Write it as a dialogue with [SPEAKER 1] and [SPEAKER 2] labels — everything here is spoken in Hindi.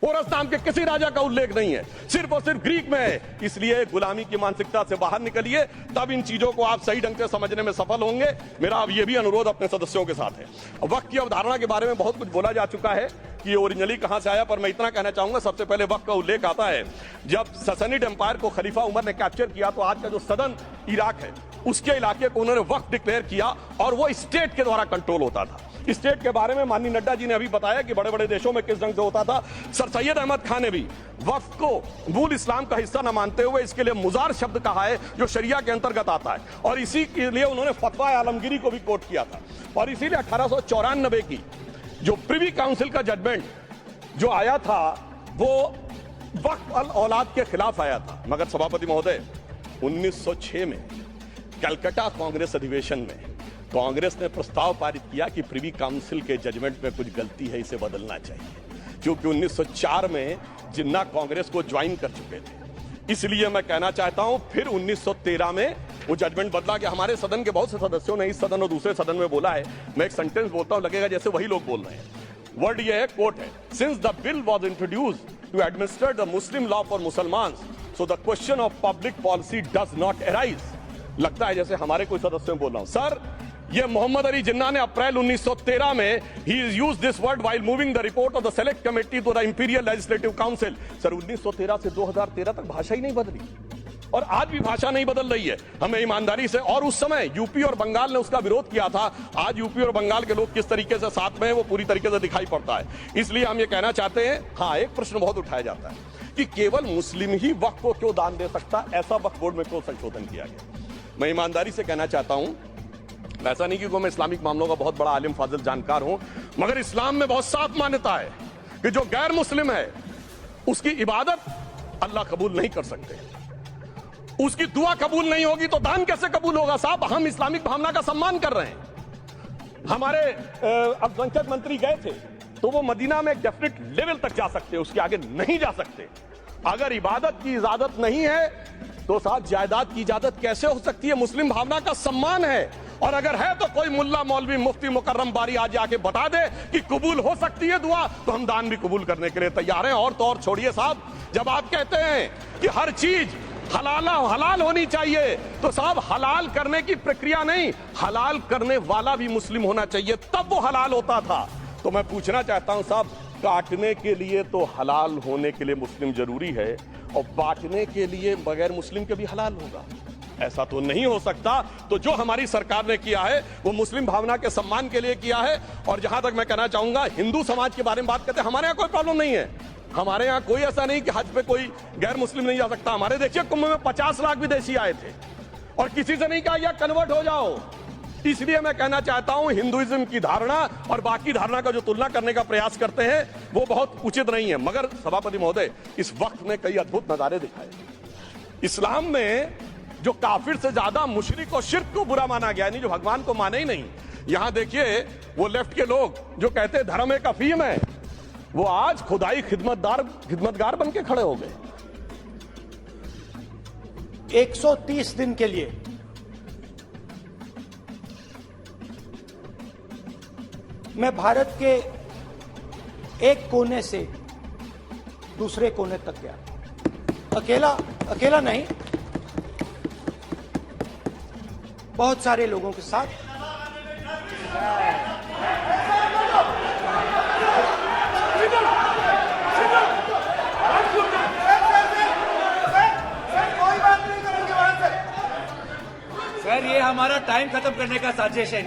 [SPEAKER 1] पोरस नाम के किसी राजा का उल्लेख नहीं है, सिर्फ और सिर्फ ग्रीक में है। इसलिए गुलामी की मानसिकता से बाहर निकलिए, तब इन चीजों को आप सही ढंग से समझने में सफल होंगे। मेरा अब यह भी अनुरोध अपने सदस्यों के साथ है। वक्त की अवधारणा के बारे में बहुत कुछ बोला जा चुका है कि ओरिजिनली कहां से आया, पर मैं इतना कहना चाहूंगा, सबसे पहले वक्त का उल्लेख आता है जब ससनिड एम्पायर को खलीफा उमर ने कैप्चर किया, तो आज का जो सदर्न इराक है उसके इलाके को उन्होंने वक्त डिक्लेयर किया और वो स्टेट के द्वारा कंट्रोल होता था। स्टेट के बारे में माननीय नड्डा जी ने अभी बताया कि बड़े बड़े देशों में किस ढंग से होता था। सर सैयद अहमद खान ने भी वक्फ को मूल इस्लाम का हिस्सा न मानते हुए इसके लिए मुजार शब्द कहा है, जो शरिया के अंतर्गत आता है, और इसी के लिए उन्होंने फतवा आलमगीरी को भी कोट किया था। और इसीलिए 1894 की जो प्रिवी काउंसिल का जजमेंट जो आया था वो वक्फ अल औलाद के खिलाफ आया था। मगर सभापति महोदय, 1906 में कलकत्ता कांग्रेस अधिवेशन में कांग्रेस ने प्रस्ताव पारित किया कि प्रिवी काउंसिल के जजमेंट में कुछ गलती है, इसे बदलना चाहिए, क्योंकि 1904 में जिन्ना कांग्रेस को ज्वाइन कर चुके थे। इसलिए मैं कहना चाहता हूं फिर 1913 में वो जजमेंट बदला कि हमारे सदन के बहुत से सदस्यों ने इस सदन और दूसरे सदन में बोला है। मैं एक सेंटेंस बोलता हूं, लगेगा जैसे वही लोग बोल रहे हैं। वर्ड ये है, कोट है, since the bill was introduced to administer the Muslim law for मुसलमान, so the question of public policy does not arise. लगता है जैसे हमारे कोई सदस्य बोल रहा हूं। सर, ये मोहम्मद अली जिन्ना ने अप्रैल 1913 में ही used this word while moving the report of the select committee to the imperial legislative council. Sir, 1913 से 2013 तक भाषा ही नहीं बदली और आज भी भाषा नहीं बदल रही है। हमें ईमानदारी से, और उस समय यूपी और बंगाल ने उसका विरोध किया था, आज यूपी और बंगाल के लोग किस तरीके से साथ में है वो पूरी तरीके से दिखाई पड़ता है। इसलिए हम ये कहना चाहते हैं, हाँ, एक प्रश्न बहुत उठाया जाता है कि केवल मुस्लिम ही वक्फ को क्यों दान दे सकता, ऐसा वक्फ बोर्ड में क्यों संशोधन किया गया। मैं ईमानदारी से कहना चाहता हूं, ऐसा नहीं कि मैं इस्लामिक मामलों का बहुत बड़ा आलिम फाजिल जानकार हूं, मगर इस्लाम में बहुत साफ मान्यता है कि जो गैर मुस्लिम है उसकी इबादत अल्लाह कबूल नहीं कर सकते, उसकी दुआ कबूल नहीं होगी तो दान कैसे कबूल होगा। साहब, हम इस्लामिक भावना का सम्मान कर रहे हैं। हमारे अल्पसंख्यक मंत्री गए थे तो वो मदीना में एक डेफिनेट लेवल तक जा सकते, उसके आगे नहीं जा सकते। अगर इबादत की इजाजत नहीं है तो साथ जायदाद की इजाजत कैसे हो सकती है। मुस्लिम भावना का सम्मान है, और अगर है तो कोई मुल्ला मौलवी मुफ्ती मुकर्रम बारी आज आके बता दे कि कबूल हो सकती है दुआ, तो हम दान भी कबूल करने के लिए तैयार हैं। और तो और छोड़िए साहब, जब आप कहते हैं कि हर चीज हलाल होनी चाहिए, तो साहब हलाल करने की प्रक्रिया नहीं, हलाल करने वाला भी मुस्लिम होना चाहिए, तब वो हलाल होता था। तो मैं पूछना चाहता हूं साहब, काटने के लिए तो हलाल होने के लिए मुस्लिम जरूरी है, और बांटने के लिए बगैर मुस्लिम के भी हलाल होगा, ऐसा तो नहीं हो सकता। तो जो हमारी सरकार ने किया है वो मुस्लिम भावना के सम्मान के लिए किया है। और जहां तक मैं कहना चाहूंगा, हिंदू समाज के बारे में बात करते हैं, हमारे यहां कोई प्रॉब्लम नहीं है। हमारे यहां कोई ऐसा नहीं कि हज पे कोई गैर मुस्लिम नहीं जा सकता। हमारे देखिए कुंभ में 50 लाख विदेशी आए थे और किसी से नहीं कहा या कन्वर्ट हो जाओ। इसलिए मैं कहना चाहता हूं, हिंदुइज्म की धारणा और बाकी धारणा का जो तुलना करने का प्रयास करते हैं वो बहुत उचित नहीं है। मगर सभापति महोदय, इस वक्त ने कई अद्भुत नजारे दिखाए। इस्लाम में जो काफिर से ज्यादा मुशरिक और शिर्क को बुरा माना गया, नहीं जो भगवान को माने ही नहीं। यहां देखिए वो लेफ्ट के लोग जो कहते धर्म एक अफीम है, वो आज खुदाई खिदमतगार बन के खड़े हो गए।
[SPEAKER 2] 130 दिन के लिए मैं भारत के एक कोने से दूसरे कोने तक गया, अकेला नहीं, बहुत सारे लोगों के साथ।
[SPEAKER 3] सर, ये हमारा टाइम खत्म करने का साजिश है।